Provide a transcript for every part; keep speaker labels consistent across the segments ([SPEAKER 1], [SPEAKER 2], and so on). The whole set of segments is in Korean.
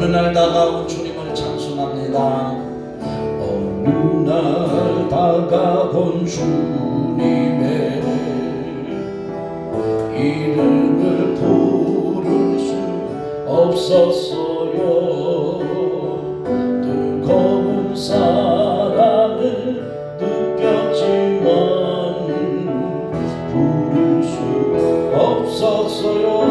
[SPEAKER 1] 어느 날 다가온 주님을 찬송합니다. 어느 날 다가온 주님의 이름을 부를 수 없었어요. 뜨거운 사랑을 느꼈지만 부를 수 없었어요.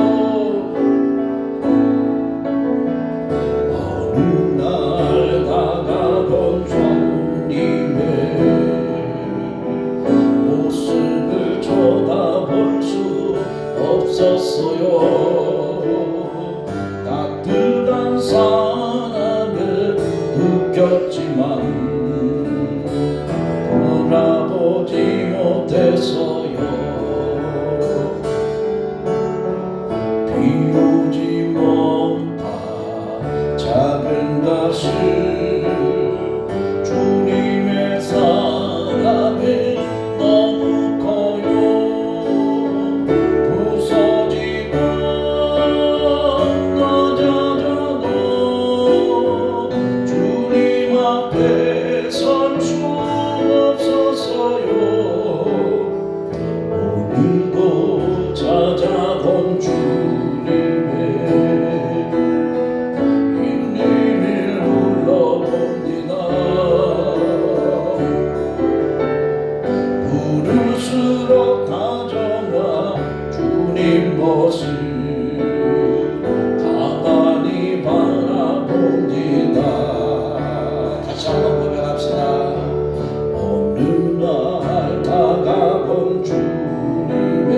[SPEAKER 1] 따뜻한 사랑을 느꼈지만 돌아보지 못했어요. 비우지 못한 작은 가슴 주님의 사랑이 너무 커요. 오늘도 찾아본 주님의 이름을 불러봅니다. 부를수록 다정한 주님 모습 가만히 바라봅니다. 다시 한번 고백합시다. 어느 날 다가온 주님의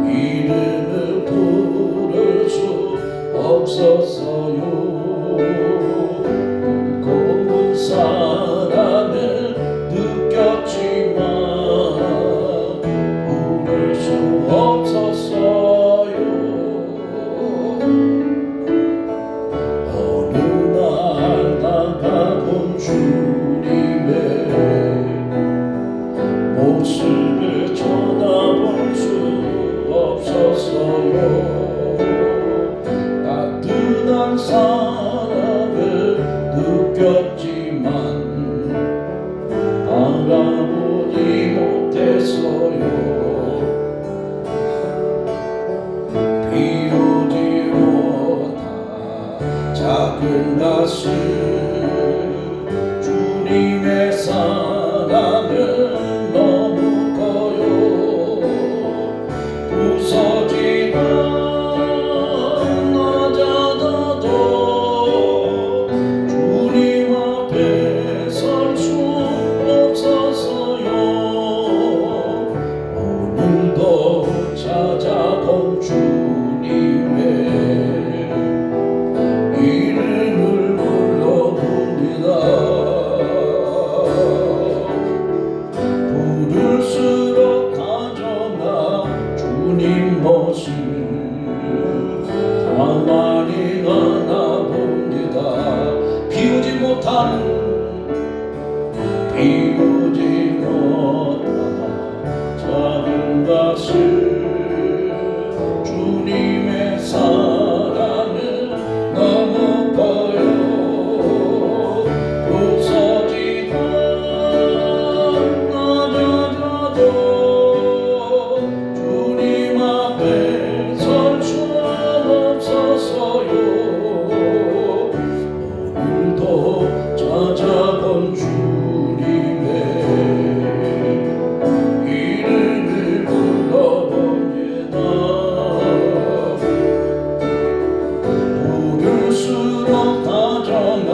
[SPEAKER 1] 이름을 부를 수 없었어요. 뜨거운 사랑을 느꼈지만 부를 수 없었어요. 어느 날 다가온 주님의 모습을 쳐다볼 수 없었어요. 따뜻한 사랑을 느꼈지만 바라보지 못했어요. 비우지 못한 작은 가슴 주님의 사랑을 너무 커요. 부서지던 낮아도 주님 앞에 설 수 없었어요. 오늘도 찾아본 주님의 이름을 불러봅니다. 부를수록 다정한 주님 모습 가만히 바라봅니다. 비우지 못한 작은 가슴 주님의 사랑을 너무 커요. 부서지던 낮아져도 주님 앞에 설 수 없었어요. 오늘도 찾아본 주님의 이름을 불러봅니다. 부를수록 다정한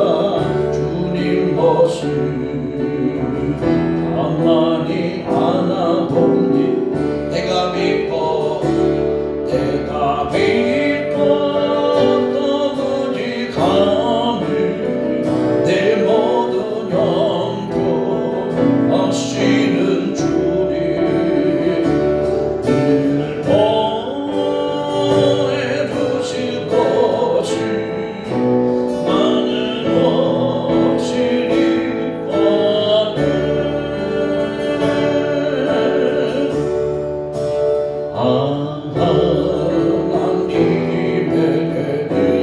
[SPEAKER 1] 주님 모습 가만히 안아봅니다. 내가 믿고 또 무지감을 내 모든 염려하시는 주님 늘 보호해주실 것이 많은 것이니까 하나님에게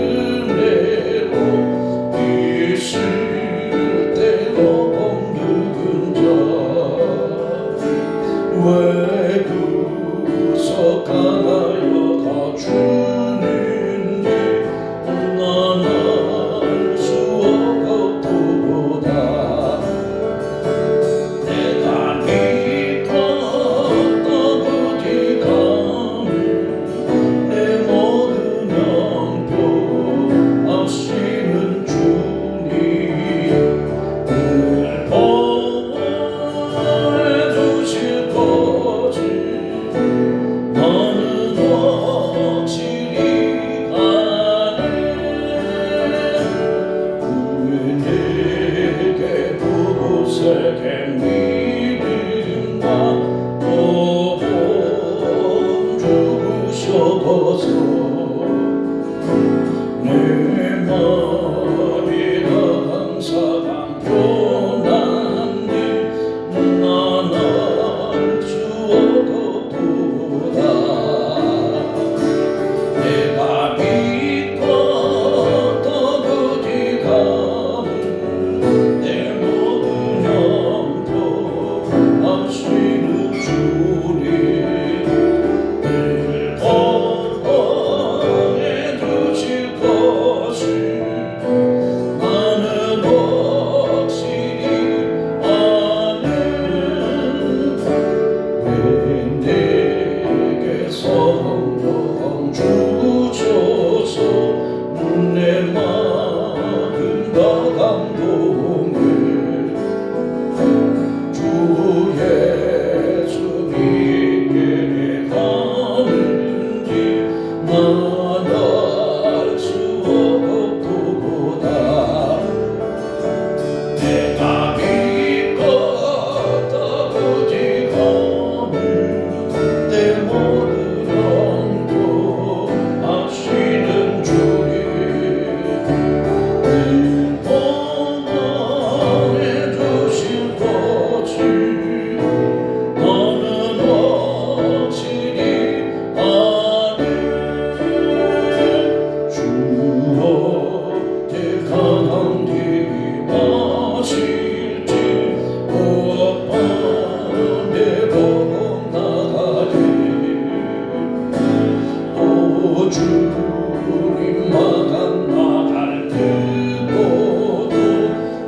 [SPEAKER 1] 주님 만날 그곳도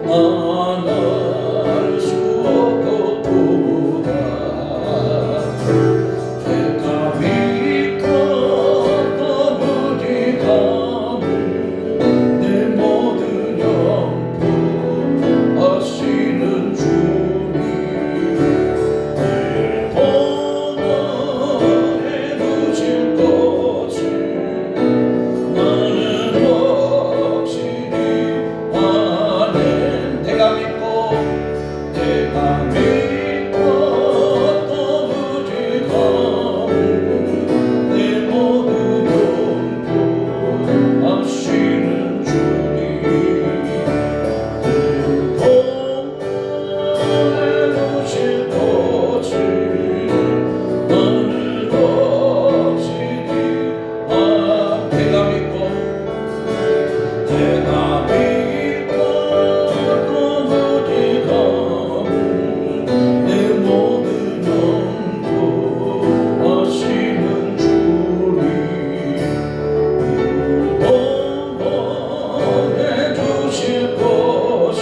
[SPEAKER 1] 만날 수 없도다. 해가 밑과 떠부디 가는 내 모든 영혼 하시는 주님, 늘 보호해 주실 것을 나는 확실히 아는. 내가 믿고 떠부디 가는 내 모든 영혼 하시는 주님, 보호해 주실 것을 나는 확실히 내가 믿고 떠부디 가는 내 모든 영혼 하시는 주님, 보호해 주실 것을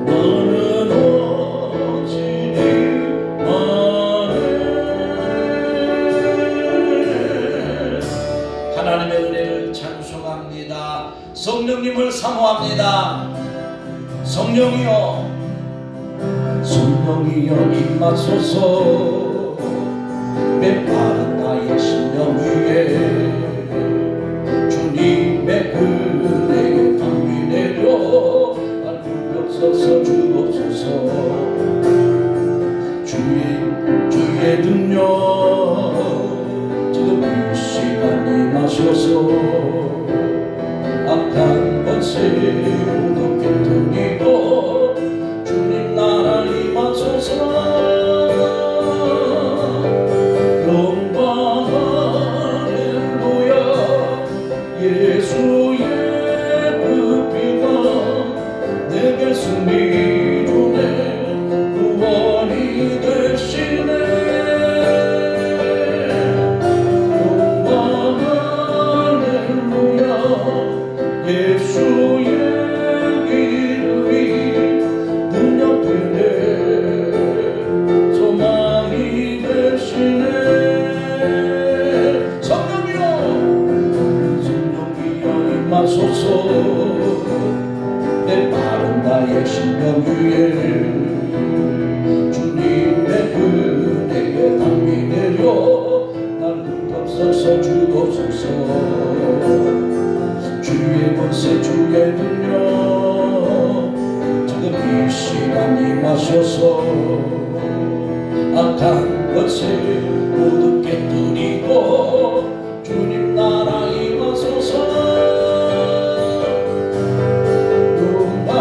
[SPEAKER 1] 나는 확실히 아네. 하나님의 은혜를 찬송합니다. 성령님을 사모합니다. 성령이여, 성령이여 임하소서. 메마른 나의 심령 위에 주님의 은혜의 강이 내려 날 불벽서서 주옵소서. 주의 능력 지금 이 시간 임하소서. 악한 것을 모두 깨뜨리고 주님 나라 임하소서. 영광 할렐루야. 예수의 그 피가 내게 승리 주네, 구원이 되시네. 영광 할렐루야. 예수의 이름이 능력되네, 소망이 되시네. 성령이여, 성령이여 임하소서. 내 마른 나의 심령 위에 주님의 은혜의 강이 내려 날 흠없어서 주옵소서. 주의 권세 주의 능력 지금 이 시간 임하셔서 악한 것을 모두 깨뜨리고 주님 나라 임하소서. 영광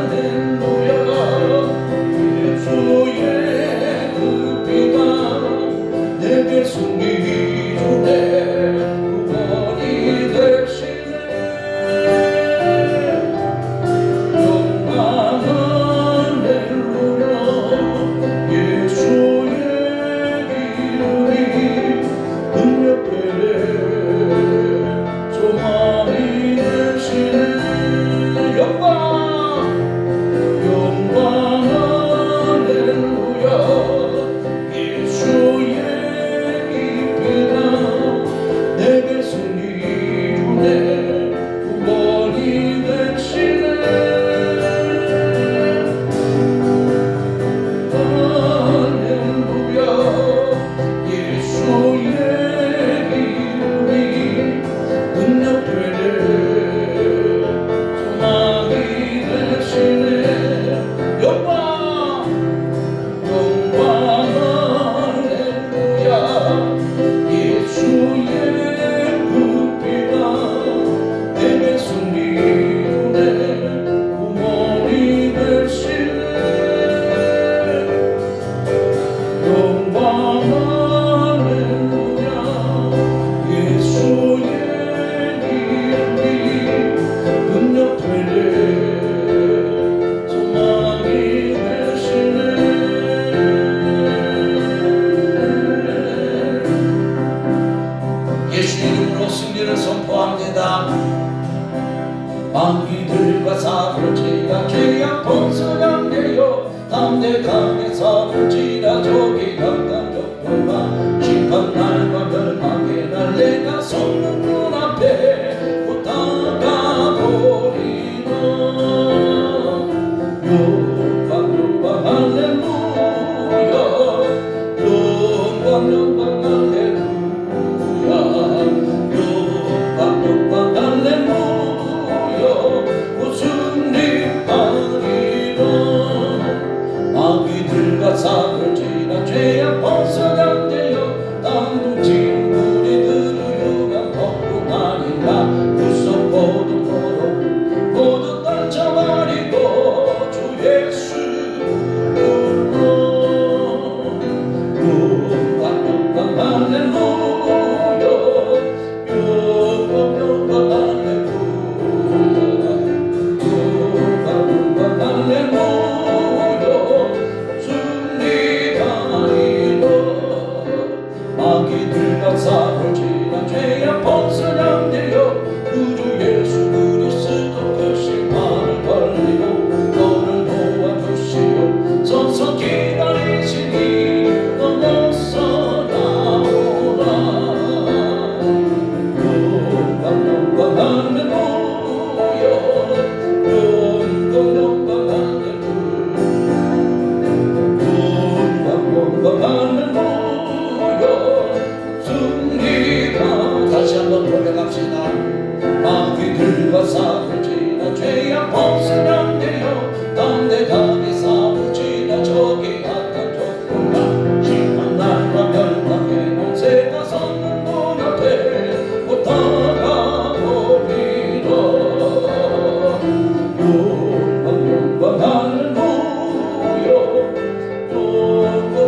[SPEAKER 1] 할렐루야. 예수의 그 피가 내게 승리 주네, 구원이 되시네. 영광 할렐루야. 예수의 이름이 예수 이름으로 승리를 선포합니다. 마귀들과 사불지라 죄악 번성하네요. 담대하게 사불지라 적이 강간 적도가 심판날과 멸망의 날 내가 섰는 눈앞에 곧 다가버리나. 영광 할렐루야. 영광 할렐루야. 영광 할렐루야. 승리하리라. 마귀들과 사불지라 죄악 벗어난대요. 땅둥 지는 우리들을 유감 덮고 다닌다. 구속보도 모두 떨쳐버리고 주 예수 불러. 영광 할렐루야. 영광 할렐루야. 마귀들과 사불지라 죄악 벗어난대요. 구주 예수 그리스도 그 심판을 벌리고 너를 도와주시오. 서서 기다리시니 넘어서 나오라. 영광 할렐루야. 영광 할렐루야. 승리가 다시 한번 고백합시다. 마귀들과 사불지라 죄악 벗어난대요. 담대하게 사불지라 적이 악한 적도가 심판날과 멸망의 날 새가 섰는 눈앞에 곧 다가오리라. 영광 할렐루야.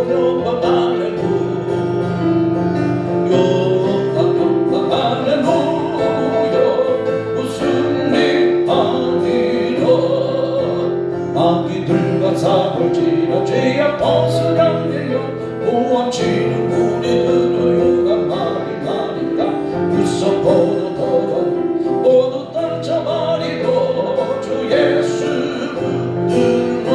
[SPEAKER 1] 영광 할렐루야. 마귀들과 사불지라 죄악 벗어난대요. 모함치는 우리들을 용감하게 가린다. 구속보도 모두 떨쳐버리고 주 예수 붙들어.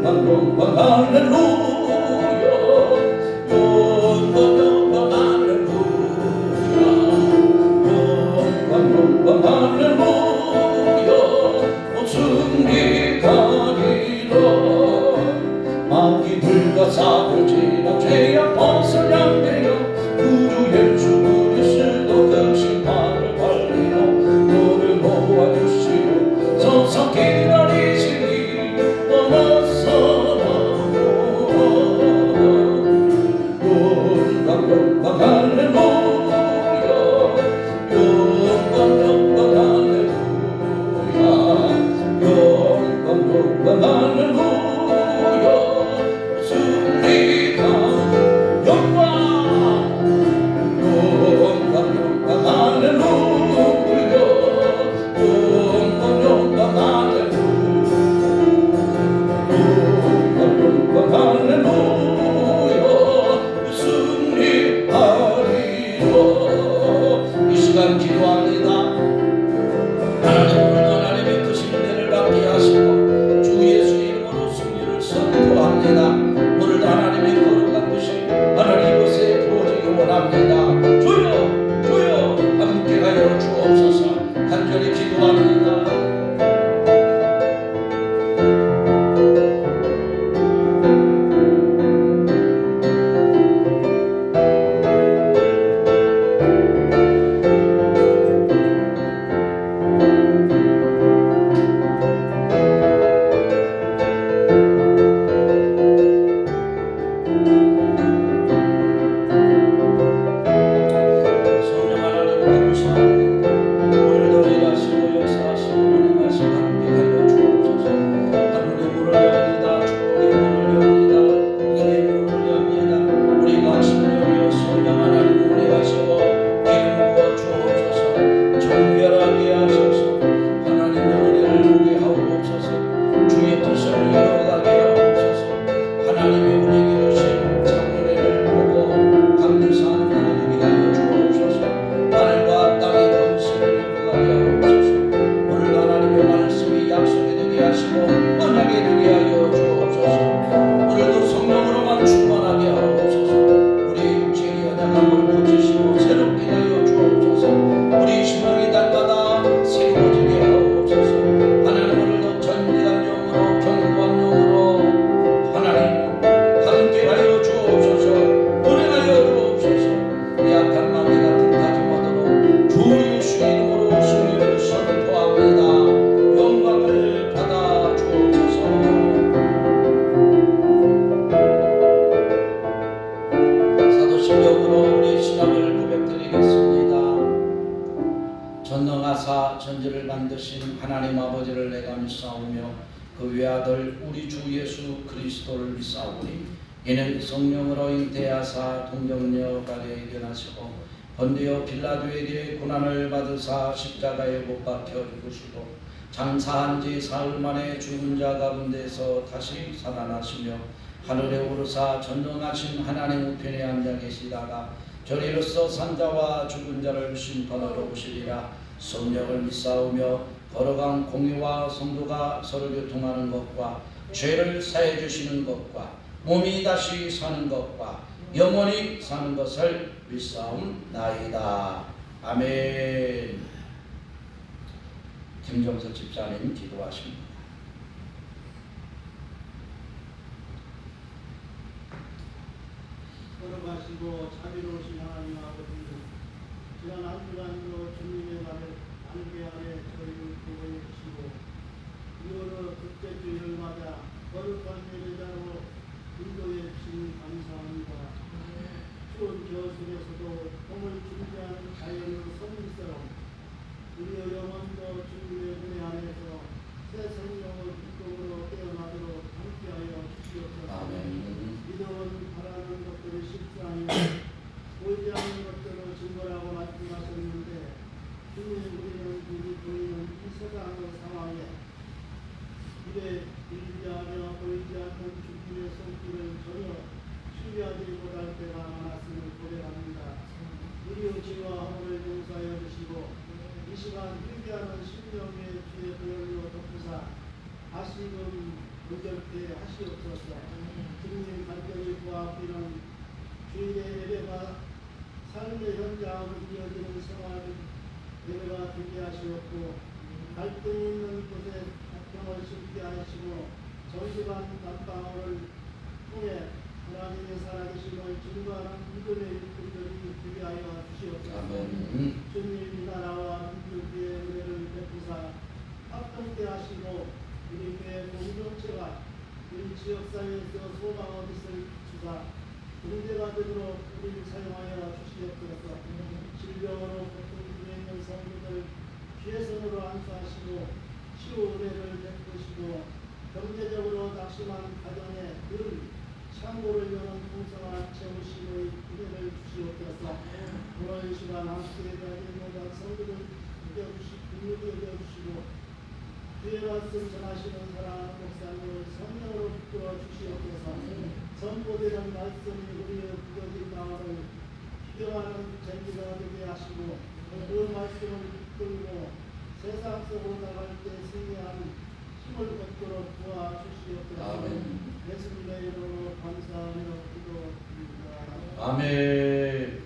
[SPEAKER 1] 영광 할렐루야. 영광 할렐루야. 영광 할렐루야. 승리하리라. 마귀들과 사불지라 죄악 벗어난대요. 구주 예수 그리스도 그 심판을 벌리고 너를 도와주시오. 서서 기다리시니 넘어서 나오라. 영광 할렐루야. 영광 할렐루야. 영광 할렐루야. 승리가 영광. 영광 할렐루야. 영광 할렐루야. 영광 할렐루야. 승리하리라. 이 시간 기도합니다. 하나님 오늘 하나님의 크신 은혜를 받게 하시고 주 예수 이름으로 승리를 선포합니다. 오늘도 하나님의 거룩한 것이 하나님 이곳에 부어지기 원합니다. 주여 주여 함께하여 주옵소서. 간절히 기도합니다. 성경으로 우리 신앙을 고백드리겠습니다. 전능하사 전지를 만드신 하나님 아버지를 내가 믿사오며 그 외아들 우리 주 예수 그리스도를 믿사오니 이는 성령으로 잉태하사 동정녀 가리에 견하시고 번되어 빌라도에게 고난을 받으사 십자가에 못 박혀 죽으시고 장사한 지 사흘 만에 죽은 자 가운데서 다시 살아나시며 하늘에 오르사 전능하신 하나님 우편에 앉아 계시다가 저리로서 산자와 죽은 자를 심판하러 오시리라. 성령을 믿사오며 걸어간 공의와 성도가 서로 교통하는 것과 죄를 사해 주시는 것과 몸이 다시 사는 것과 영원히 사는 것을 믿사옵나이다. 아멘. 김정석 집사님 기도하십니다.
[SPEAKER 2] 걸어가시고 자비로우신 하나님 아버지, 지난 한 주간으로 주님의 날을 안개 아래 저희를 보호해 주시고 이후로 그때 주일을 맞아 거룩한 예배자로 인도해 주시니 감사합니다. 추운 겨울 속에서도 봄을 준비하는 자연의 선미처럼 우리의 영혼도 주님의 은혜 안에서 새 생명을 기쁨으로 깨어나도록 함께하여 주시옵소서.
[SPEAKER 1] 아멘.
[SPEAKER 2] 믿음은 바라는 것들을 쉽지 아니하여 보이지 않는 것들을 증거라고 말씀하셨는데 주님, 우리는 눈이 보이는 이 세상의 상황에 입에 들리지 않으며 보이지 않는 주님의 손길을 전혀 신뢰하지 못할 때가 많았음을 고백합니다. 우리의 죄와 허물을 용서하여 주시고 이 시간 회개하는 심령의 주의 보혈로 덮으사 다시금 의결케 하시옵소서. 주님 간절히 구하기는 주일의 예배가 삶의 현장으로 이어지는 생활 예배가 되게 하시옵고 갈등이 있는 곳에 화평을 심게 하시고 정직한 난방을 통해 하나님의 살아계심을 증거하는 믿음의 일꾼들이 되게 하여 주시옵소서. 주님 이 나라와 민족의 은혜를 베푸사 합동케 하시고 우리 교회 공동체가 우리 지역사회에서 소망 얻으실 주사 군대가 되도록 우리를 사용하여 주시옵소서. 질병으로 고통 중에 있는 성도들 피해선으로 안수하시고 치유 은혜를 베푸시고 경제적으로 낙심한 가정에 늘 창고를 여는 풍성한 채우심의 은혜를 주시옵소서. 오늘 이 시간 함께 가진 모든 성도들 여겨주시고 주의 말씀 전하시는 사랑하는 목사님을 성령으로 붙들어 주시옵소서. 선포되는 말씀이 우리의 굳어진 마음을 희경하는 전기가 되게 하시고 그 말씀을 붙들고 세상 속으로 나갈 때 승리하는 힘을 얻도록 도와주시옵소서. 예수님의 이름으로 감사하며 기도드립니다.
[SPEAKER 1] 아멘.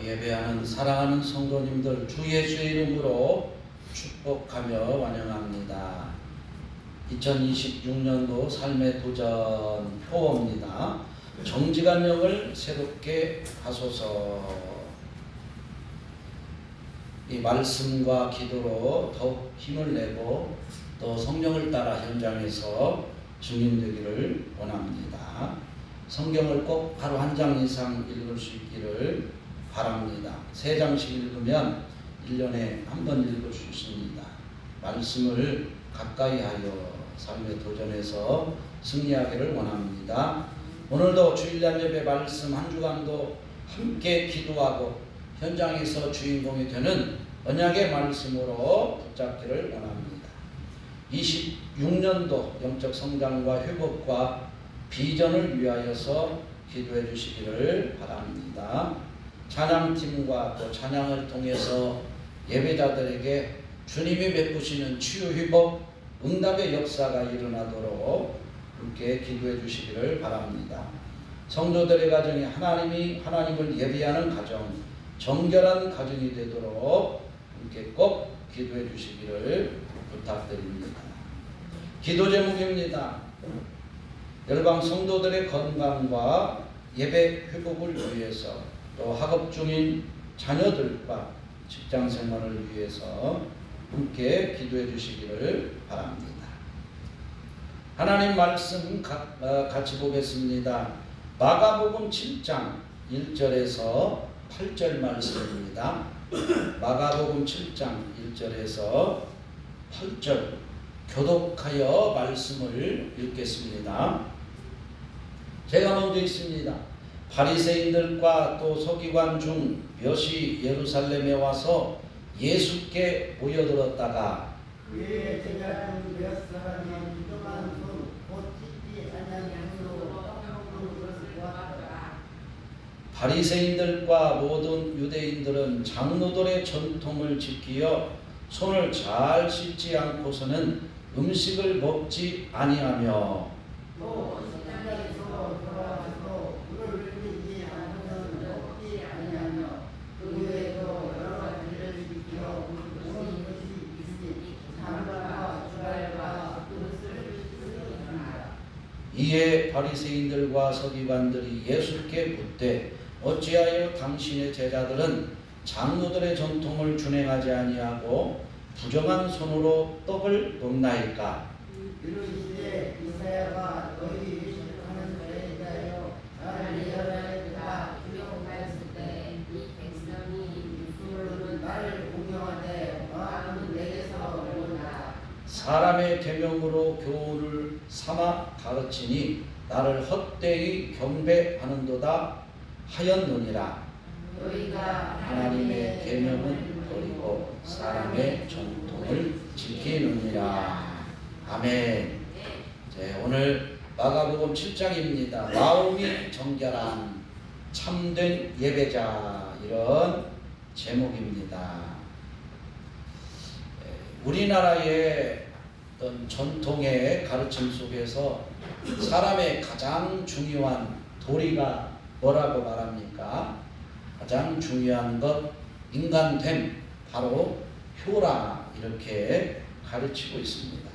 [SPEAKER 1] 예배하는 사랑하는 성도님들 주 예수의 이름으로 축복하며 환영합니다. 2026년도 삶의 도전 표어입니다. 정직한 영을 새롭게 하소서. 이 말씀과 기도로 더욱 힘을 내고 또 성령을 따라 현장에서 증인되기를 원합니다. 성경을 꼭 하루 한 장 이상 읽을 수 있기를 바랍니다. 3장씩 읽으면 1년에 한 번 읽을 수 있습니다. 말씀을 가까이 하여 삶의 도전에서 승리하기를 원합니다. 오늘도 주일날 예배 말씀 한 주간도 함께 기도하고 현장에서 주인공이 되는 언약의 말씀으로 붙잡기를 원합니다. 26년도 영적 성장과 회복과 비전을 위하여서 기도해 주시기를 바랍니다. 찬양팀과 또 찬양을 통해서 예배자들에게 주님이 베푸시는 치유 회복 응답의 역사가 일어나도록 함께 기도해 주시기를 바랍니다. 성도들의 가정이 하나님을 예배하는 가정, 정결한 가정이 되도록 함께 꼭 기도해 주시기를 부탁드립니다. 기도 제목입니다. 열방 성도들의 건강과 예배 회복을 위해서 또 학업 중인 자녀들과 직장 생활을 위해서 함께 기도해 주시기를 바랍니다. 하나님 말씀 같이 보겠습니다. 마가복음 7장 1절에서 8절 말씀입니다. 마가복음 7장 1절에서 8절 교독하여 말씀을 읽겠습니다. 제가 먼저 읽습니다. 바리새인들과 또 서기관 중 몇이 예루살렘에 와서 예수께 모여들었다가
[SPEAKER 3] 그의 제자 중 몇 사람이 부정한 손곧 씻지 아니하므로 그것을 보았더라.
[SPEAKER 1] 바리새인들과 모든 유대인들은 장로들의 전통을 지키어 손을 잘 씻지 않고서는 음식을 먹지 아니하며
[SPEAKER 3] 또 식당에서 돌아와서 물을 흘리지 않으면 먹지 아니하며 그 외에도 여러 가지를 지켜 모든 것이 있으니 장가와 주갈과 그릇을 쓰리라.
[SPEAKER 1] 이에 바리새인들과 서기관들이 예수께 묻되 어찌하여 당신의 제자들은 장로들의 전통을 준행하지 아니하고 부정한 손으로 떡을 먹나이까?
[SPEAKER 3] 이르시되 이사야가 너희 위축하는 자에 대하여 나를 예언하였다. 두려워하였을 때 이 백성이 입술로는 나를 공경하되 마음은 내게서 멀다.
[SPEAKER 1] 사람의 계명으로 교훈을 삼아 가르치니 나를 헛되이 경배하는도다 하였느니라.
[SPEAKER 3] 너희가
[SPEAKER 1] 하나님의 계명은 버리고 사람의 전통을 지키느니라. 아멘. 오늘 마가복음 7장입니다. 마음이 정결한 참된 예배자, 이런 제목입니다. 우리나라의 어떤 전통의 가르침 속에서 사람의 가장 중요한 도리가 뭐라고 말합니까? 가장 중요한 것, 인간됨, 바로 효라, 이렇게 가르치고 있습니다.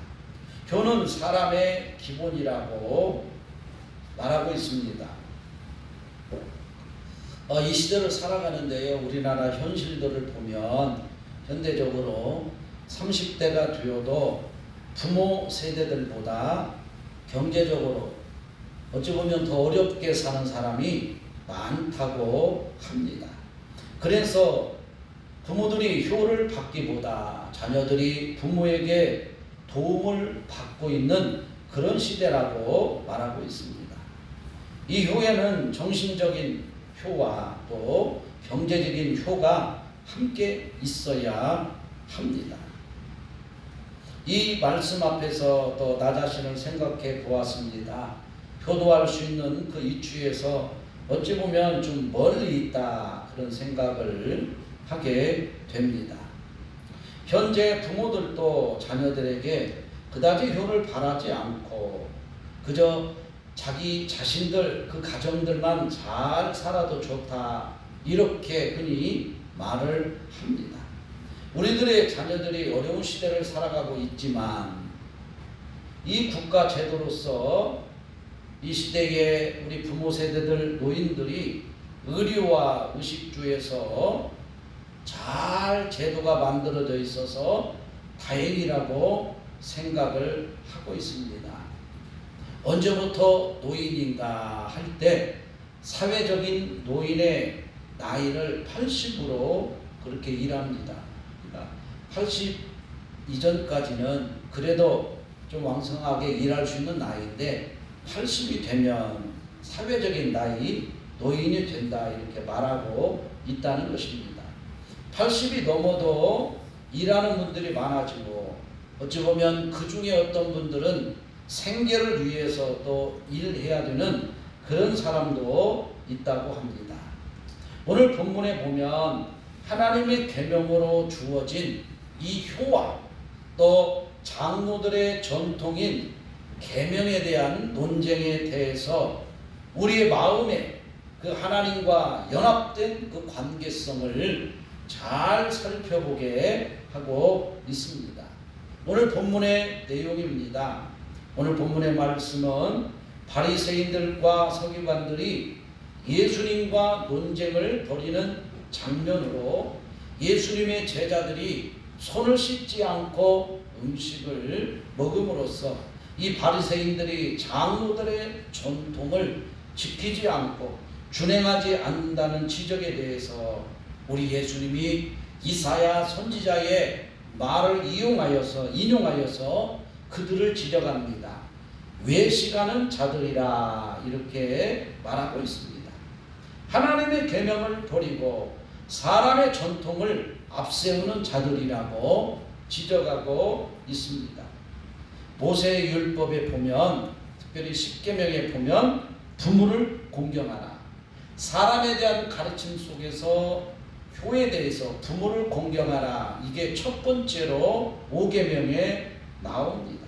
[SPEAKER 1] 효는 사람의 기본이라고 말하고 있습니다. 이 시대를 살아가는데요, 우리나라 현실들을 보면 현대적으로 30대가 되어도 부모 세대들보다 경제적으로 어찌 보면 더 어렵게 사는 사람이 많다고 합니다. 그래서 부모들이 효를 받기보다 자녀들이 부모에게 도움을 받고 있는 그런 시대라고 말하고 있습니다. 이 효에는 정신적인 효와 또 경제적인 효가 함께 있어야 합니다. 이 말씀 앞에서 또 나 자신을 생각해 보았습니다. 효도할 수 있는 그 이치에서 어찌 보면 좀 멀리 있다, 그런 생각을 하게 됩니다. 현재 부모들도 자녀들에게 그다지 효를 바라지 않고 그저 자기 자신들, 그 가정들만 잘 살아도 좋다, 이렇게 흔히 말을 합니다. 우리들의 자녀들이 어려운 시대를 살아가고 있지만 이 국가 제도로서 이 시대에 우리 부모 세대들, 노인들이 의료와 의식주에서 잘 제도가 만들어져 있어서 다행이라고 생각을 하고 있습니다. 언제부터 노인인가 할 때 사회적인 노인의 나이를 80으로 그렇게 일합니다. 그러니까 80 이전까지는 그래도 좀 왕성하게 일할 수 있는 나이인데 80이 되면 사회적인 나이, 노인이 된다, 이렇게 말하고 있다는 것입니다. 80이 넘어도 일하는 분들이 많아지고 어찌 보면 그 중에 어떤 분들은 생계를 위해서 또 일해야 되는 그런 사람도 있다고 합니다. 오늘 본문에 보면 하나님의 계명으로 주어진 이 효와 또 장로들의 전통인 계명에 대한 논쟁에 대해서 우리의 마음에 그 하나님과 연합된 그 관계성을 잘 살펴보게 하고 있습니다. 오늘 본문의 내용입니다. 오늘 본문의 말씀은 바리새인들과 서기관들이 예수님과 논쟁을 벌이는 장면으로 예수님의 제자들이 손을 씻지 않고 음식을 먹음으로써 이 바리새인들이 장로들의 전통을 지키지 않고 준행하지 않는다는 지적에 대해서 우리 예수님이 이사야 선지자의 말을 인용하여서 그들을 지적합니다. 외식하는 자들이라 이렇게 말하고 있습니다. 하나님의 계명을 버리고 사람의 전통을 앞세우는 자들이라고 지적하고 있습니다. 모세의 율법에 보면, 특별히 십계명에 보면 부모를 공경하라. 사람에 대한 가르침 속에서 효에 대해서 부모를 공경하라. 이게 첫 번째로 5계명에 나옵니다.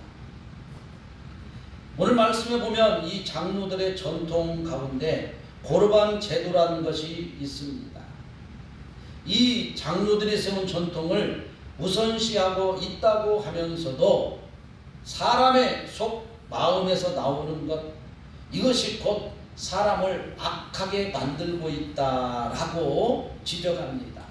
[SPEAKER 1] 오늘 말씀에 보면 이 장로들의 전통 가운데 고르반 제도라는 것이 있습니다. 이 장로들이 세운 전통을 우선시하고 있다고 하면서도 사람의 속 마음에서 나오는 것, 이것이 곧 사람을 악하게 만들고 있다라고 지적합니다.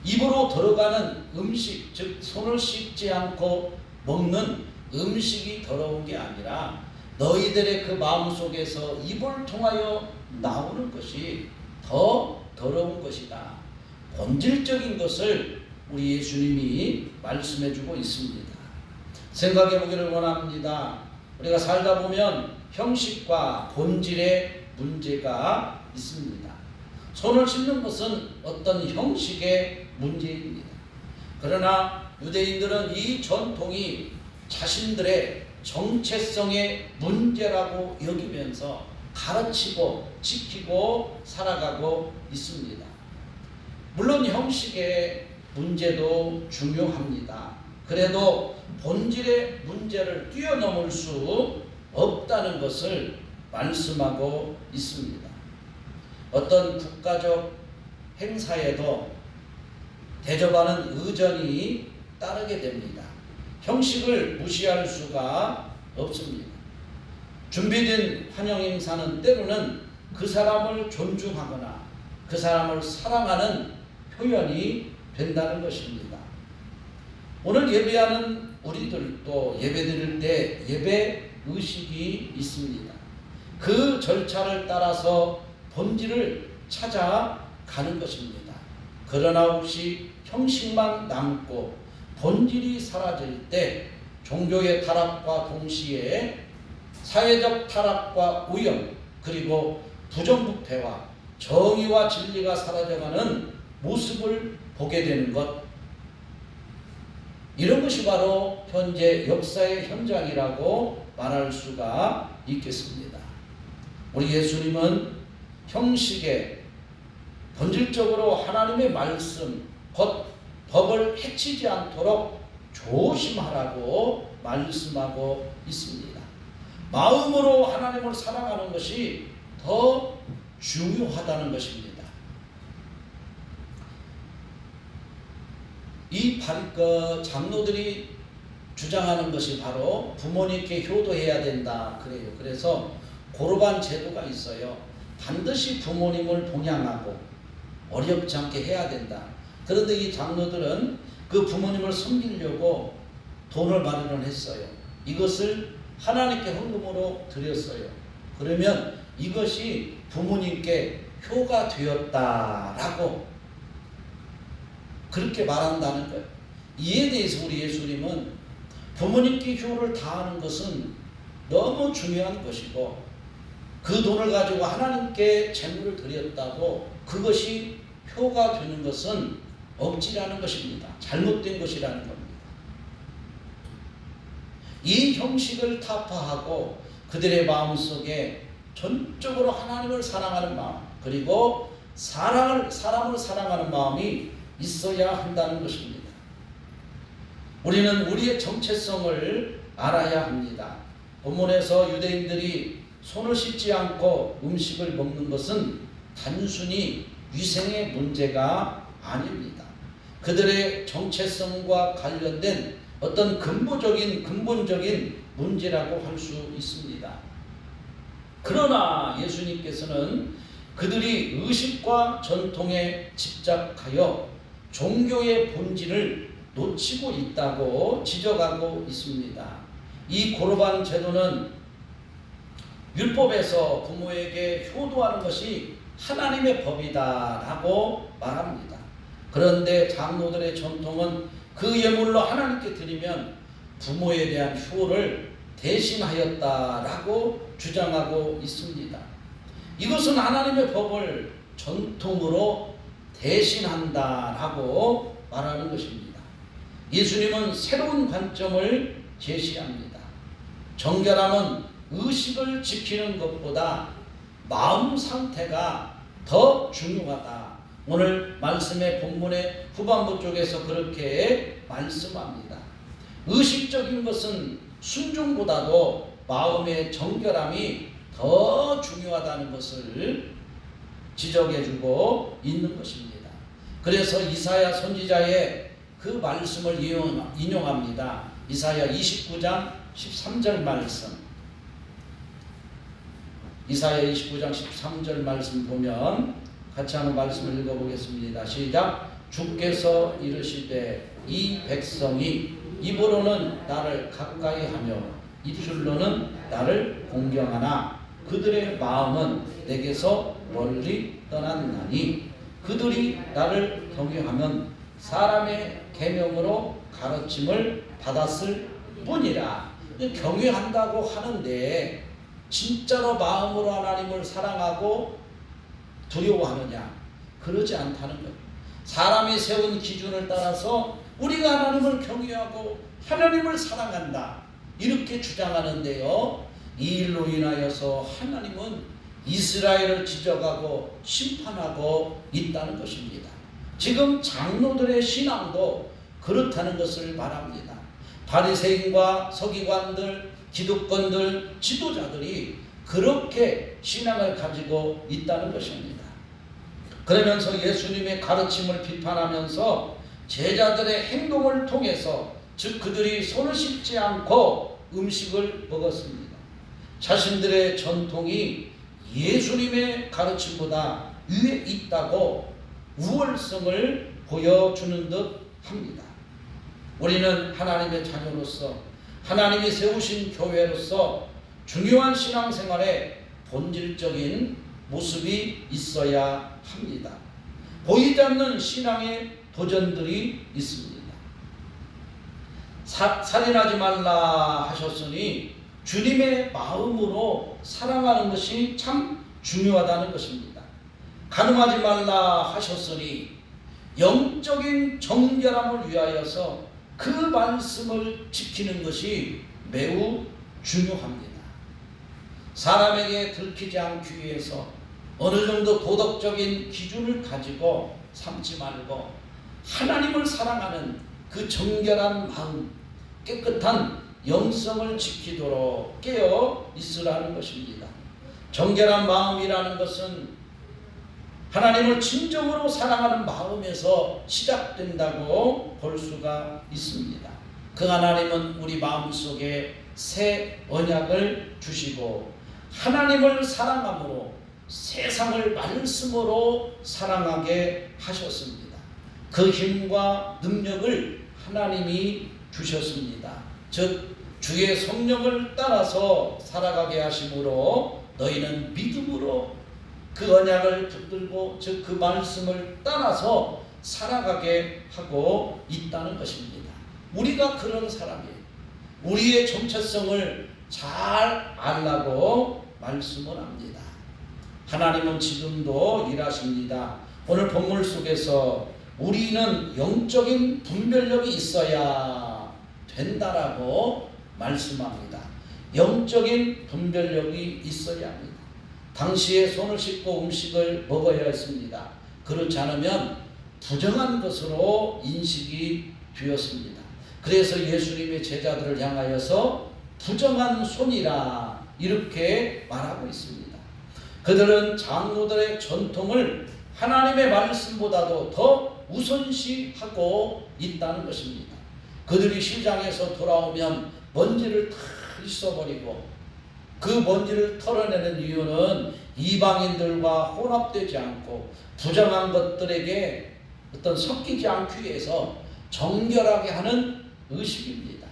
[SPEAKER 1] 입으로 들어가는 음식, 즉 손을 씻지 않고 먹는 음식이 더러운 게 아니라 너희들의 그 마음속에서 입을 통하여 나오는 것이 더 더러운 것이다. 본질적인 것을 우리 예수님이 말씀해 주고 있습니다. 생각해 보기를 원합니다. 우리가 살다 보면 형식과 본질의 문제가 있습니다. 손을 씻는 것은 어떤 형식의 문제입니다. 그러나 유대인들은 이 전통이 자신들의 정체성의 문제라고 여기면서 가르치고 지키고 살아가고 있습니다. 물론 형식의 문제도 중요합니다. 그래도 본질의 문제를 뛰어넘을 수 없다는 것을 말씀하고 있습니다. 어떤 국가적 행사에도 대접하는 의전이 따르게 됩니다. 형식을 무시할 수가 없습니다. 준비된 환영 행사는 때로는 그 사람을 존중하거나 그 사람을 사랑하는 표현이 된다는 것입니다. 오늘 예배하는 우리들도 예배드릴 때 예배 의식이 있습니다. 그 절차를 따라서 본질을 찾아가는 것입니다. 그러나 혹시 형식만 남고 본질이 사라질 때 종교의 타락과 동시에 사회적 타락과 오염, 그리고 부정부패와 정의와 진리가 사라져가는 모습을 보게 되는 것, 이런 것이 바로 현재 역사의 현장이라고 말할 수가 있겠습니다. 우리 예수님은 형식에 본질적으로 하나님의 말씀, 곧 법을 해치지 않도록 조심하라고 말씀하고 있습니다. 마음으로 하나님을 사랑하는 것이 더 중요하다는 것입니다. 이 장로들이 주장하는 것이 바로 부모님께 효도해야 된다 그래요. 그래서 고르반 제도가 있어요. 반드시 부모님을 동양하고 어렵지 않게 해야 된다. 그런데 이 장로들은 그 부모님을 섬기려고 돈을 마련을 했어요. 이것을 하나님께 헌금으로 드렸어요. 그러면 이것이 부모님께 효가 되었다라고 그렇게 말한다는 거예요. 이에 대해서 우리 예수님은 부모님께 효를 다하는 것은 너무 중요한 것이고, 그 돈을 가지고 하나님께 제물을 드렸다고 그것이 효가 되는 것은 억지라는 것입니다. 잘못된 것이라는 겁니다. 이 형식을 타파하고 그들의 마음속에 전적으로 하나님을 사랑하는 마음, 그리고 사람을 사랑하는 마음이 있어야 한다는 것입니다. 우리는 우리의 정체성을 알아야 합니다. 본문에서 유대인들이 손을 씻지 않고 음식을 먹는 것은 단순히 위생의 문제가 아닙니다. 그들의 정체성과 관련된 어떤 근본적인 문제라고 할 수 있습니다. 그러나 예수님께서는 그들이 의식과 전통에 집착하여 종교의 본질을 놓치고 있다고 지적하고 있습니다. 이 고르반 제도는 율법에서 부모에게 효도하는 것이 하나님의 법이다라고 말합니다. 그런데 장로들의 전통은 그 예물로 하나님께 드리면 부모에 대한 효를 대신하였다라고 주장하고 있습니다. 이것은 하나님의 법을 전통으로 대신한다라고 말하는 것입니다. 예수님은 새로운 관점을 제시합니다. 정결함은 의식을 지키는 것보다 마음 상태가 더 중요하다. 오늘 말씀의 본문의 후반부 쪽에서 그렇게 말씀합니다. 의식적인 것은 순종보다도 마음의 정결함이 더 중요하다는 것을 지적해주고 있는 것입니다. 그래서 이사야 선지자의 그 말씀을 인용합니다. 이사야 29장 13절 말씀. 이사야 29장 13절 말씀 보면 같이 한번 말씀을 읽어보겠습니다. 시작. 주께서 이르시되 이 백성이 입으로는 나를 가까이 하며 입술로는 나를 공경하나 그들의 마음은 내게서 멀리 떠났나니 그들이 나를 경외하면 사람의 계명으로 가르침을 받았을 뿐이라. 경외한다고 하는데 진짜로 마음으로 하나님을 사랑하고 두려워하느냐? 그러지 않다는 것. 사람이 세운 기준을 따라서 우리가 하나님을 경외하고 하나님을 사랑한다 이렇게 주장하는데요, 이 일로 인하여서 하나님은 이스라엘을 지적하고 심판하고 있다는 것입니다. 지금 장로들의 신앙도 그렇다는 것을 말합니다. 바리새인과 서기관들, 기득권들, 지도자들이 그렇게 신앙을 가지고 있다는 것입니다. 그러면서 예수님의 가르침을 비판하면서 제자들의 행동을 통해서, 즉 그들이 손을 씻지 않고 음식을 먹었습니다. 자신들의 전통이 예수님의 가르침보다 위에 있다고 우월성을 보여주는 듯 합니다. 우리는 하나님의 자녀로서, 하나님이 세우신 교회로서 중요한 신앙생활에 본질적인 모습이 있어야 합니다. 보이지 않는 신앙의 도전들이 있습니다. 살인하지 말라 하셨으니 주님의 마음으로 사랑하는 것이 참 중요하다는 것입니다. 간음하지 말라 하셨으니 영적인 정결함을 위하여서 그 말씀을 지키는 것이 매우 중요합니다. 사람에게 들키지 않기 위해서 어느 정도 도덕적인 기준을 가지고 삼지 말고 하나님을 사랑하는 그 정결한 마음, 깨끗한 영성을 지키도록 깨어 있으라는 것입니다. 정결한 마음이라는 것은 하나님을 진정으로 사랑하는 마음에서 시작된다고 볼 수가 있습니다. 그 하나님은 우리 마음속에 새 언약을 주시고 하나님을 사랑함으로 세상을 말씀으로 사랑하게 하셨습니다. 그 힘과 능력을 하나님이 주셨습니다. 즉 주의 성령을 따라서 살아가게 하심으로 너희는 믿음으로 그 언약을 붙들고, 즉 그 말씀을 따라서 살아가게 하고 있다는 것입니다. 우리가 그런 사람이에요. 우리의 정체성을 잘 알라고 말씀을 합니다. 하나님은 지금도 일하십니다. 오늘 본문 속에서 우리는 영적인 분별력이 있어야 된다라고 말씀합니다. 영적인 분별력이 있어야 합니다. 당시에 손을 씻고 음식을 먹어야 했습니다. 그렇지 않으면 부정한 것으로 인식이 되었습니다. 그래서 예수님의 제자들을 향하여서 부정한 손이라 이렇게 말하고 있습니다. 그들은 장로들의 전통을 하나님의 말씀보다도 더 우선시하고 있다는 것입니다. 그들이 시장에서 돌아오면 먼지를 다 씻어버리고 그 먼지를 털어내는 이유는 이방인들과 혼합되지 않고 부정한 것들에게 어떤 섞이지 않기 위해서 정결하게 하는 의식입니다.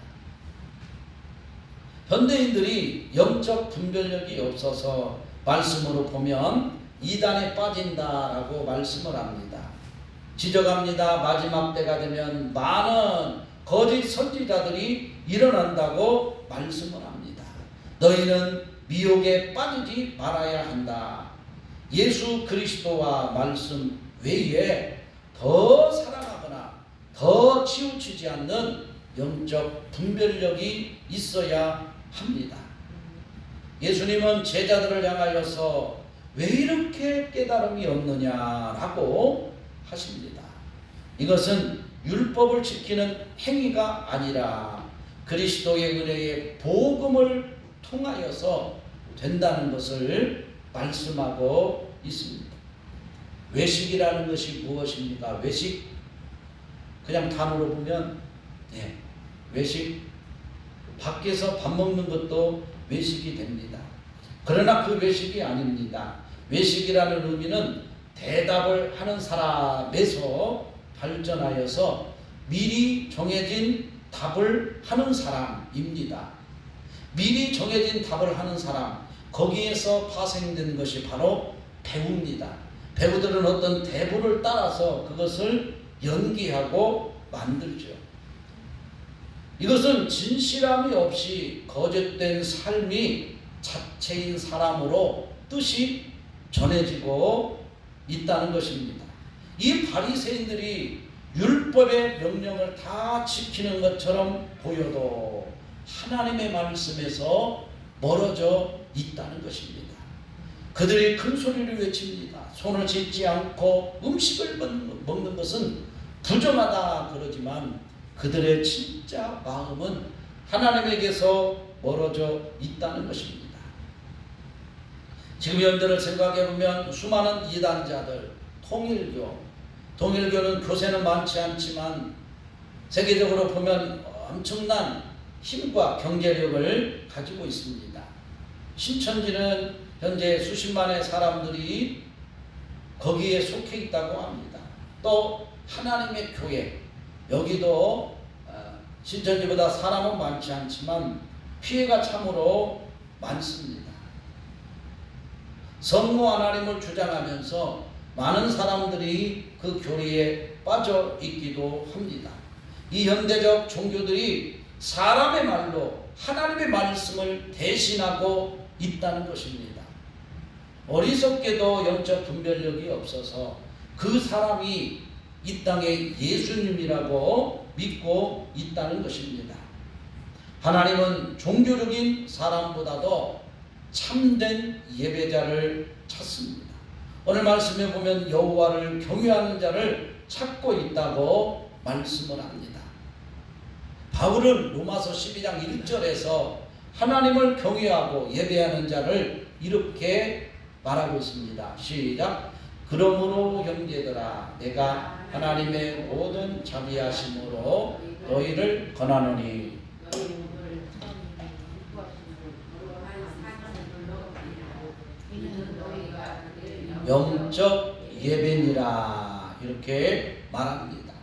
[SPEAKER 1] 현대인들이 영적 분별력이 없어서 말씀으로 보면 이단에 빠진다라고 말씀을 합니다. 지적합니다. 마지막 때가 되면 많은 거짓 선지자들이 일어난다고 말씀을 합니다. 너희는 미혹에 빠지지 말아야 한다. 예수 그리스도와 말씀 외에 더 사랑하거나 더 치우치지 않는 영적 분별력이 있어야 합니다. 예수님은 제자들을 향하여서 왜 이렇게 깨달음이 없느냐라고 하십니다. 이것은 율법을 지키는 행위가 아니라 그리스도의 은혜의 복음을 통하여서 된다는 것을 말씀하고 있습니다. 외식이라는 것이 무엇입니까? 외식, 그냥 단어로 보면 외식, 밖에서 밥 먹는 것도 외식이 됩니다. 그러나 그 외식이 아닙니다. 외식이라는 의미는 대답을 하는 사람에서 발전하여서 미리 정해진 답을 하는 사람입니다. 미리 정해진 답을 하는 사람, 거기에서 파생된 것이 바로 배우입니다. 배우들은 어떤 대본을 따라서 그것을 연기하고 만들죠. 이것은 진실함이 없이 거짓된 삶이 자체인 사람으로 뜻이 전해지고 있다는 것입니다. 이 바리새인들이 율법의 명령을 다 지키는 것처럼 보여도 하나님의 말씀에서 멀어져 있다는 것입니다. 그들이 큰 소리를 외칩니다. 손을 씻지 않고 음식을 먹는 것은 부정하다 그러지만 그들의 진짜 마음은 하나님에게서 멀어져 있다는 것입니다. 지금 현대를 생각해 보면 수많은 이단자들, 통일교는 교세는 많지 않지만 세계적으로 보면 엄청난 힘과 경제력을 가지고 있습니다. 신천지는 현재 수십만의 사람들이 거기에 속해 있다고 합니다. 또 하나님의 교회, 여기도 신천지보다 사람은 많지 않지만 피해가 참으로 많습니다. 성모 하나님을 주장하면서 많은 사람들이 그 교리에 빠져 있기도 합니다. 이 현대적 종교들이 사람의 말로 하나님의 말씀을 대신하고 있다는 것입니다. 어리석게도 영적 분별력이 없어서 그 사람이 이 땅에 예수님이라고 믿고 있다는 것입니다. 하나님은 종교적인 사람보다도 참된 예배자를 찾습니다. 오늘 말씀에 보면 여호와를 경외하는 자를 찾고 있다고 말씀을 합니다. 바울은 로마서 12장 1절에서 하나님을 경외하고 예배하는 자를 이렇게 말하고 있습니다. 시작. 그러므로 형제들아 내가 하나님의 모든 자비하심으로 너희를 권하노니. 영적 예배니라 이렇게 말합니다.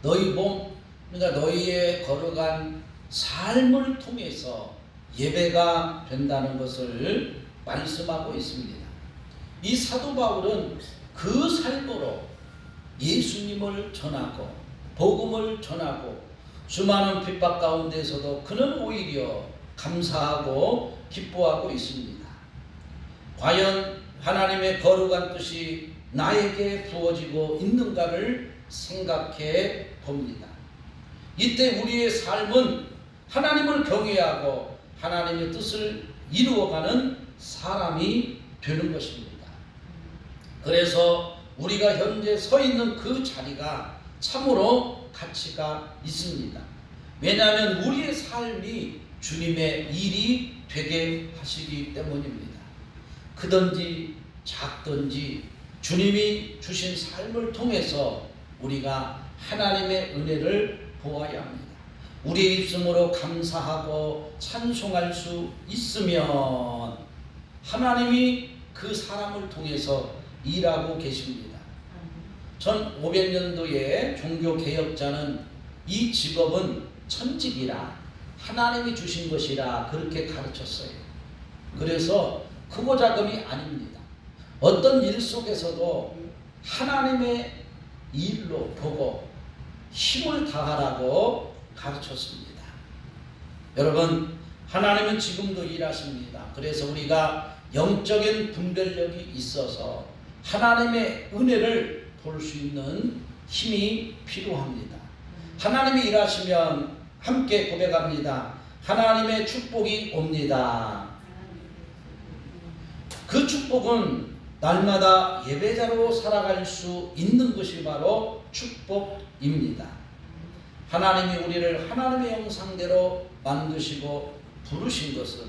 [SPEAKER 1] 너희 몸, 그러니까 너희의 걸어간 삶을 통해서 예배가 된다는 것을 말씀하고 있습니다. 이 사도 바울은 그 삶으로 예수님을 전하고 복음을 전하고 수많은 핍박 가운데서도 그는 오히려 감사하고 기뻐하고 있습니다. 과연 하나님의 거룩한 뜻이 나에게 부어지고 있는가를 생각해 봅니다. 이때 우리의 삶은 하나님을 경외하고 하나님의 뜻을 이루어가는 사람이 되는 것입니다. 그래서 우리가 현재 서 있는 그 자리가 참으로 가치가 있습니다. 왜냐하면 우리의 삶이 주님의 일이 되게 하시기 때문입니다. 크든지 작든지 주님이 주신 삶을 통해서 우리가 하나님의 은혜를 보아야 합니다. 우리의 입술로 감사하고 찬송할 수 있으면 하나님이 그 사람을 통해서 일하고 계십니다. 1500년도에 종교개혁자는 이 직업은 천직이라 하나님이 주신 것이라 그렇게 가르쳤어요. 그래서 크고 작음이 아닙니다. 어떤 일 속에서도 하나님의 일로 보고 힘을 다하라고 가르쳤습니다. 여러분, 하나님은 지금도 일하십니다. 그래서 우리가 영적인 분별력이 있어서 하나님의 은혜를 볼 수 있는 힘이 필요합니다. 하나님이 일하시면 함께 고백합니다. 하나님의 축복이 옵니다. 그 축복은 날마다 예배자로 살아갈 수 있는 것이 바로 축복입니다. 하나님이 우리를 하나님의 형상대로 만드시고 부르신 것은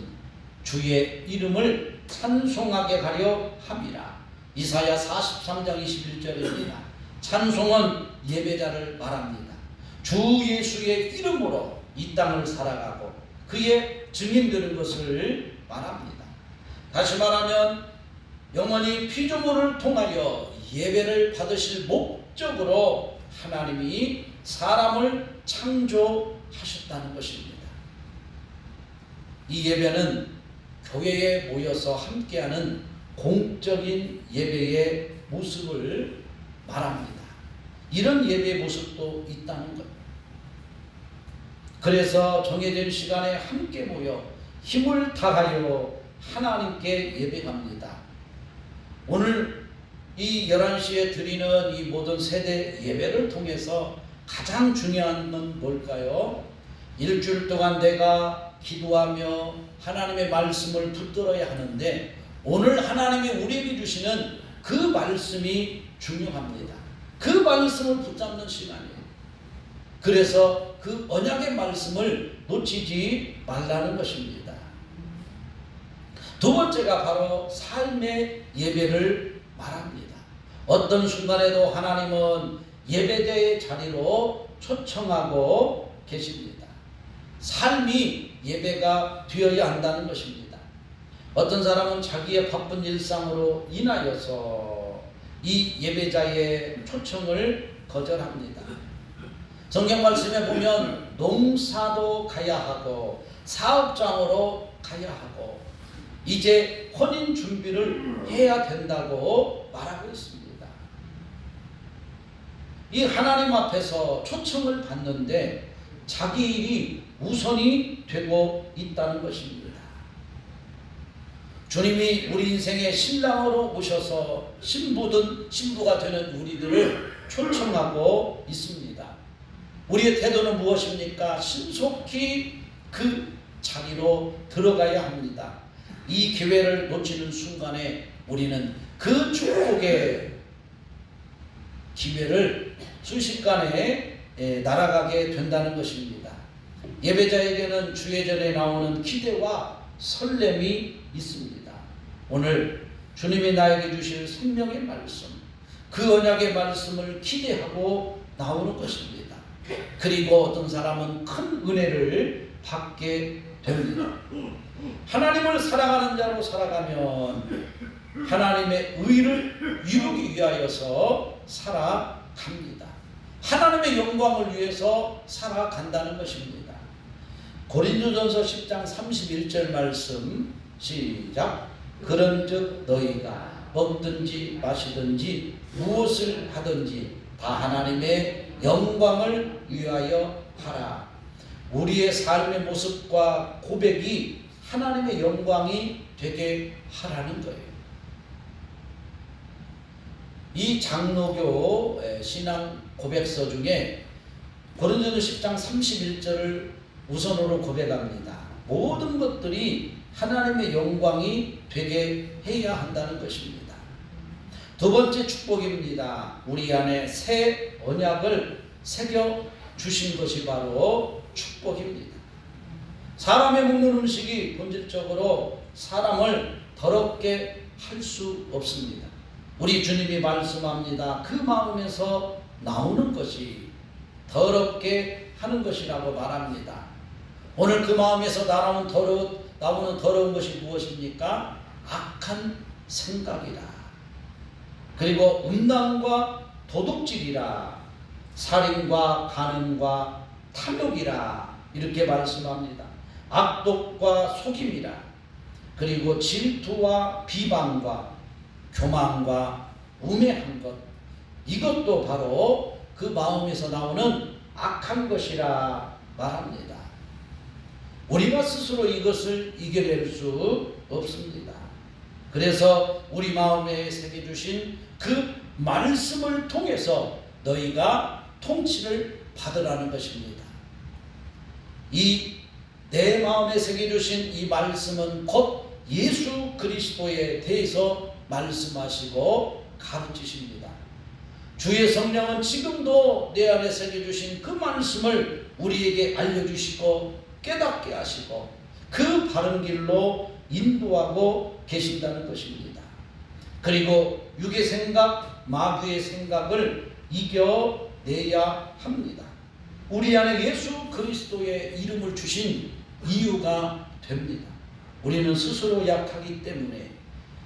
[SPEAKER 1] 주의 이름을 찬송하게 하려 함이라. 이사야 43장 21절입니다. 찬송은 예배자를 말합니다. 주 예수의 이름으로 이 땅을 살아가고 그의 증인되는 것을 말합니다. 다시 말하면 영원히 피조물을 통하여 예배를 받으실 목적으로 하나님이 사람을 창조하셨다는 것입니다. 이 예배는 교회에 모여서 함께하는 공적인 예배의 모습을 말합니다. 이런 예배의 모습도 있다는 것. 그래서 정해진 시간에 함께 모여 힘을 다하여 하나님께 예배합니다. 오늘 이 11시에 드리는 이 모든 세대 예배를 통해서 가장 중요한 건 뭘까요? 일주일 동안 내가 기도하며 하나님의 말씀을 붙들어야 하는데 오늘 하나님이 우리에게 주시는 그 말씀이 중요합니다. 그 말씀을 붙잡는 시간이에요. 그래서 그 언약의 말씀을 놓치지 말라는 것입니다. 두 번째가 바로 삶의 예배를 말합니다. 어떤 순간에도 하나님은 예배자의 자리로 초청하고 계십니다. 삶이 예배가 되어야 한다는 것입니다. 어떤 사람은 자기의 바쁜 일상으로 인하여서 이 예배자의 초청을 거절합니다. 성경 말씀에 보면 농사도 가야 하고 사업장으로 가야 하고 이제 혼인 준비를 해야 된다고 말하고 있습니다. 이 하나님 앞에서 초청을 받는데 자기 일이 우선이 되고 있다는 것입니다. 주님이 우리 인생의 신랑으로 오셔서 신부든 신부가 되는 우리들을 초청하고 있습니다. 우리의 태도는 무엇입니까? 신속히 그 자리로 들어가야 합니다. 이 기회를 놓치는 순간에 우리는 그 축복의 기회를 순식간에 날아가게 된다는 것입니다. 예배자에게는 주의 전에 나오는 기대와 설렘이 있습니다. 오늘 주님이 나에게 주실 생명의 말씀, 그 언약의 말씀을 기대하고 나오는 것입니다. 그리고 어떤 사람은 큰 은혜를 받게 됩니다. 하나님을 사랑하는 자로 살아가면 하나님의 의를 이루기 위하여서 살아갑니다. 하나님의 영광을 위해서 살아간다는 것입니다. 고린도전서 10장 31절 말씀 시작. 그런즉 너희가 먹든지 마시든지 무엇을 하든지 다 하나님의 영광을 위하여 하라. 우리의 삶의 모습과 고백이 하나님의 영광이 되게 하라는 거예요. 이 장로교 신앙 고백서 중에 고린도전서 10장 31절을 우선으로 고백합니다. 모든 것들이 하나님의 영광이 되게 해야 한다는 것입니다. 두 번째 축복입니다. 우리 안에 새 언약을 새겨 주신 것이 바로 축복입니다. 사람의 먹는 음식이 본질적으로 사람을 더럽게 할 수 없습니다. 우리 주님이 말씀합니다. 그 마음에서 나오는 것이 더럽게 하는 것이라고 말합니다. 오늘 그 마음에서 나오는 더러운 것이 무엇입니까? 악한 생각이라. 그리고 음란과 도둑질이라, 살인과 간음과 탐욕이라 이렇게 말씀합니다. 악독과 속임이라, 그리고 질투와 비방과 교만과 우매한 것, 이것도 바로 그 마음에서 나오는 악한 것이라 말합니다. 우리가 스스로 이것을 이겨낼 수 없습니다. 그래서 우리 마음에 새겨주신 그 말씀을 통해서 너희가 통치를 받으라는 것입니다. 이 내 마음에 새겨주신 이 말씀은 곧 예수 그리스도에 대해서 말씀하시고 가르치십니다. 주의 성령은 지금도 내 안에 새겨주신 그 말씀을 우리에게 알려주시고 깨닫게 하시고 그 바른 길로 인도하고 계신다는 것입니다. 그리고 육의 생각, 마귀의 생각을 이겨내야 합니다. 우리 안에 예수 그리스도의 이름을 주신 이유가 됩니다. 우리는 스스로 약하기 때문에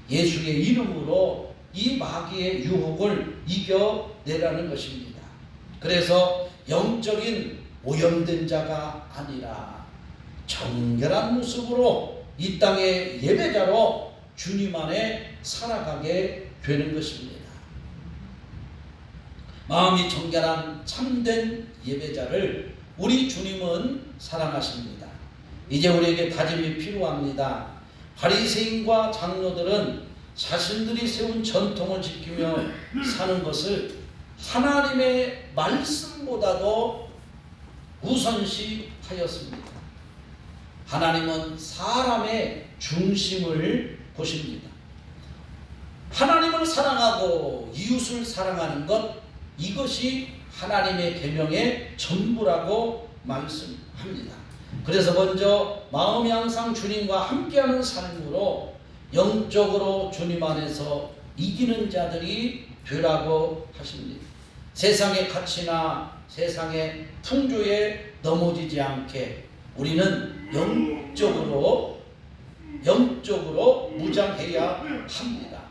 [SPEAKER 1] 예수의 이름으로 이 마귀의 유혹을 이겨내라는 것입니다. 그래서 영적인 오염된 자가 아니라 정결한 모습으로 이 땅의 예배자로 주님 안에 살아가게 되는 것입니다. 마음이 정결한 참된 예배자를 우리 주님은 사랑하십니다. 이제 우리에게 다짐이 필요합니다. 바리새인과 장로들은 자신들이 세운 전통을 지키며 사는 것을 하나님의 말씀보다도 우선시하였습니다. 하나님은 사람의 중심을 보십니다. 하나님을 사랑하고 이웃을 사랑하는 것, 이것이 하나님의 계명의 전부라고 말씀합니다. 그래서 먼저 마음이 항상 주님과 함께하는 삶으로 영적으로 주님 안에서 이기는 자들이 되라고 하십니다. 세상의 가치나 세상의 풍조에 넘어지지 않게 우리는 영적으로 무장해야 합니다.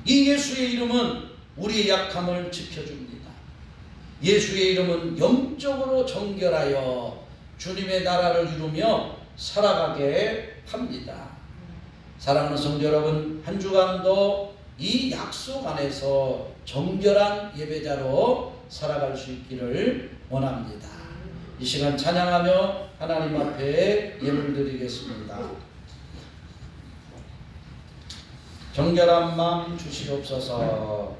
[SPEAKER 1] 이 예수의 이름은 우리의 약함을 지켜줍니다. 예수의 이름은 영적으로 정결하여 주님의 나라를 이루며 살아가게 합니다. 사랑하는 성도 여러분, 한 주간도 이 약속 안에서 정결한 예배자로 살아갈 수 있기를 원합니다. 이 시간 찬양하며 하나님 앞에 예물 드리겠습니다. 정결한 마음 주시옵소서.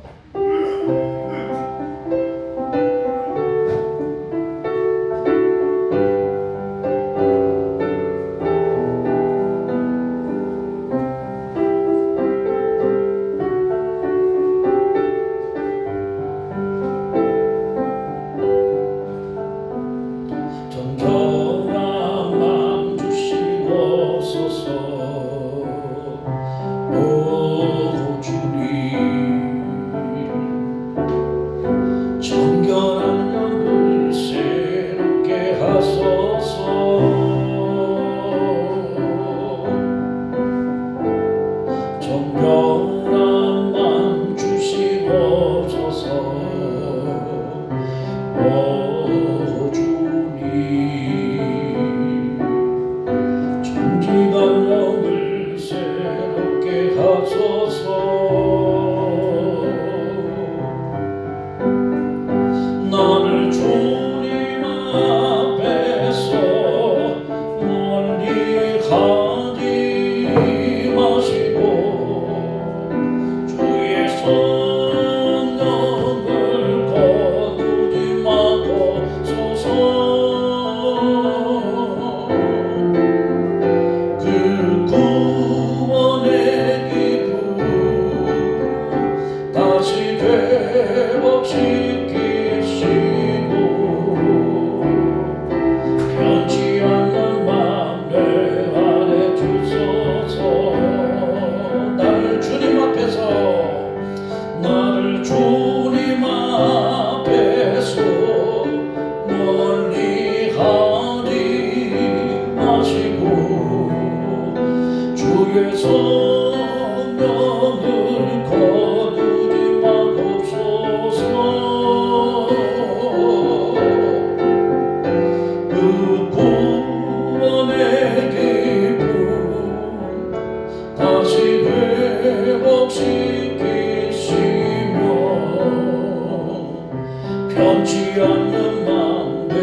[SPEAKER 1] 변치 않는 마음 내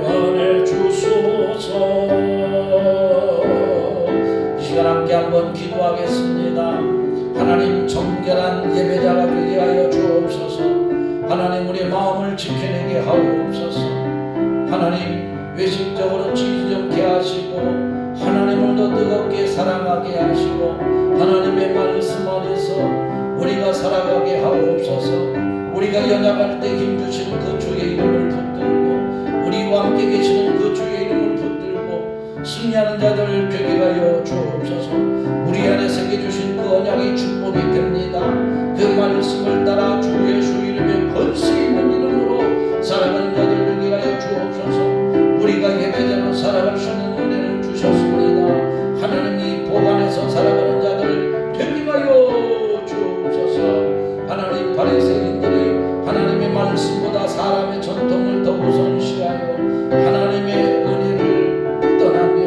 [SPEAKER 1] 안에 주소서. 이 시간 함께 한번 기도하겠습니다. 하나님, 정결한 예배자가 되게 하여 주옵소서. 하나님, 우리 마음을 지켜내게 하옵소서. 하나님, 외식적으로 지정케 하시고 하나님을 더 뜨겁게 사랑하게 하시고 하나님의 말씀 안에서 우리가 살아가게 하옵소서. 우리가 연약할 때 힘주시는 그 주의 이름을 붙들고 우리와 함께 계시는 그 주의 이름을 붙들고 승리하는 자들 되게 하여 주옵소서. 우리 안에 새겨주신 그 언약의 축복이 됩니다. 그 말씀을 따라 주 예수 이름의 권세 있는 이름으로 살아가는 자들 되게 하여 주옵소서. 우리가 예배자로 살아갈 수 있는 은혜를 주셨습니다. 하나님이 보관해서 살아가는 자들 되게 하여 주옵소서. 하나님, 바리새인들이 하나님의 말씀보다 사람의 전통을 더 우선시하여 하나님의 은혜를 떠나며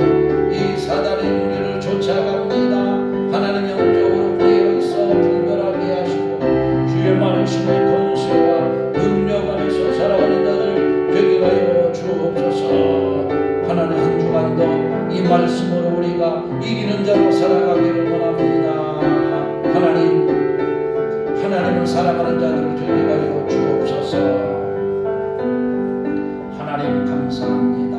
[SPEAKER 1] 이 사단의 무리를 쫓아갑니다. 하나님, 영적으로 깨어있어 분별하게 하시고 주의 말씀의 권세와 능력 안에서 살아가는 자들 되게 하여 주옵소서. 하나님, 한 주간도 이 말씀으로 우리가 이기는 자로 살아가기를 원합니다. 하나님을 사랑하는 자들 되게 하여 주옵소서. 하나님, 감사합니다.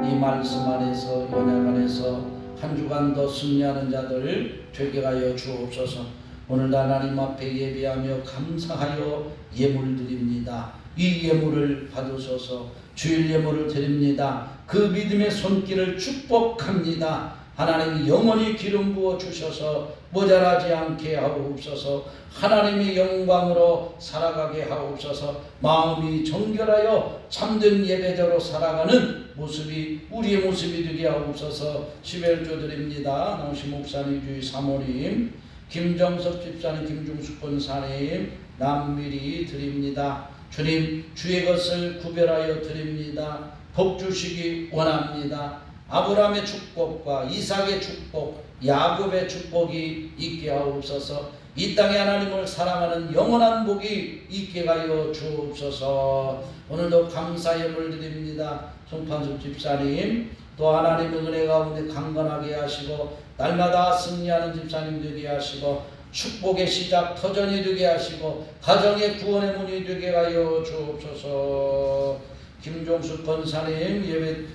[SPEAKER 1] 이 말씀 안에서 언약 안에서 한 주간 더 승리하는 자들 되게 하여 주옵소서. 오늘도 하나님 앞에 예배하며 감사하여 예물 드립니다. 이 예물을 받으소서. 주일 예물을 드립니다. 그 믿음의 손길을 축복합니다. 하나님, 영원히 기름 부어 주셔서 모자라지 않게 하옵소서. 하나님의 영광으로 살아가게 하옵소서. 마음이 정결하여 참된 예배자로 살아가는 모습이 우리의 모습이 되게 하옵소서. 11조 드립니다. 남시 목사님, 주의 사모님, 김정석 집사님, 김중숙 권사님, 남미리 드립니다. 주님, 주의 것을 구별하여 드립니다. 복 주시기 원합니다. 아브라함의 축복과 이삭의 축복, 야곱의 축복이 있게 하옵소서. 이 땅에 하나님을 사랑하는 영원한 복이 있게 하여 주옵소서. 오늘도 감사 예물 드립니다. 송판숙 집사님, 또 하나님의 은혜 가운데 강건하게 하시고 날마다 승리하는 집사님 되게 하시고 축복의 시작 터전이 되게 하시고 가정의 구원의 문이 되게 하여 주옵소서. 김종숙 권사님 예배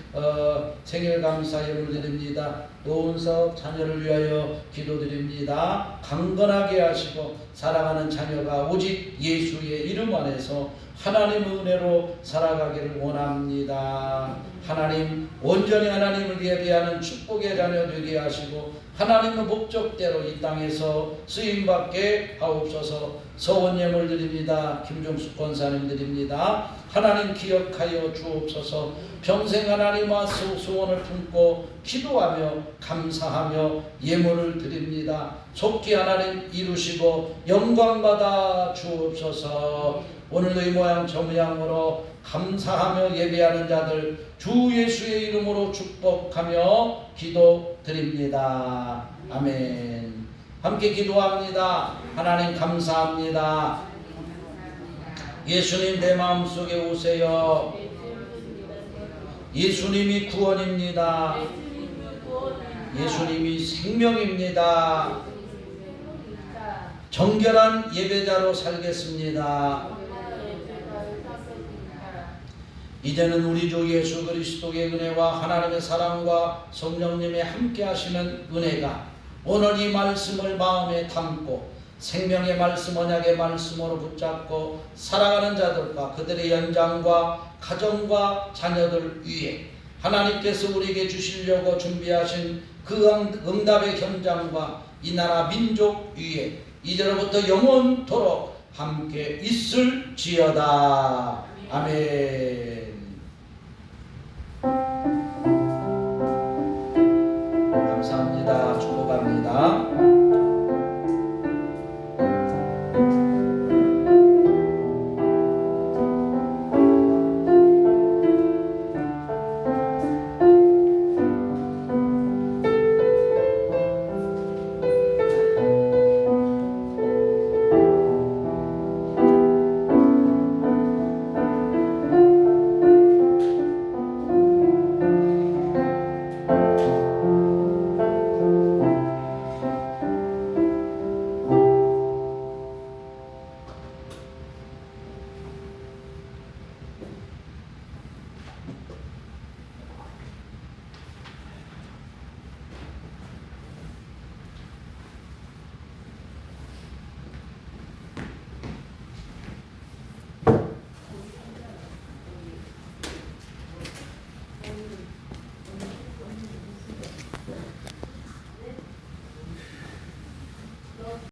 [SPEAKER 1] 생일 감사 예물 드립니다. 노은석 자녀를 위하여 기도드립니다. 강건하게 하시고 사랑하는 자녀가 오직 예수의 이름 안에서 하나님의 은혜로 살아가기를 원합니다. 하나님, 온전히 하나님을 예배하는 축복의 자녀 되게 하시고 하나님의 목적대로 이 땅에서 쓰임받게 하옵소서. 서원 예물 드립니다. 김종숙 권사님 드립니다. 하나님 기억하여 주옵소서. 평생 하나님과 소원을 품고 기도하며 감사하며 예물을 드립니다. 속히 하나님 이루시고 영광받아 주옵소서. 오늘도 이 모양 저 모양으로 감사하며 예배하는 자들 주 예수의 이름으로 축복하며 기도드립니다. 아멘. 함께 기도합니다. 하나님 감사합니다. 예수님 내 마음속에 오세요. 예수님이 구원입니다. 예수님이 생명입니다. 정결한 예배자로 살겠습니다. 이제는 우리 주 예수 그리스도의 은혜와 하나님의 사랑과 성령님의 함께 하시는 은혜가 오늘 이 말씀을 마음에 담고 생명의 말씀 언약의 말씀으로 붙잡고 살아가는 자들과 그들의 연장과 가정과 자녀들 위에 하나님께서 우리에게 주시려고 준비하신 그 응답의 현장과 이 나라 민족 위에 이제로부터 영원토록 함께 있을지어다. 아멘. 감사합니다. 축복합니다.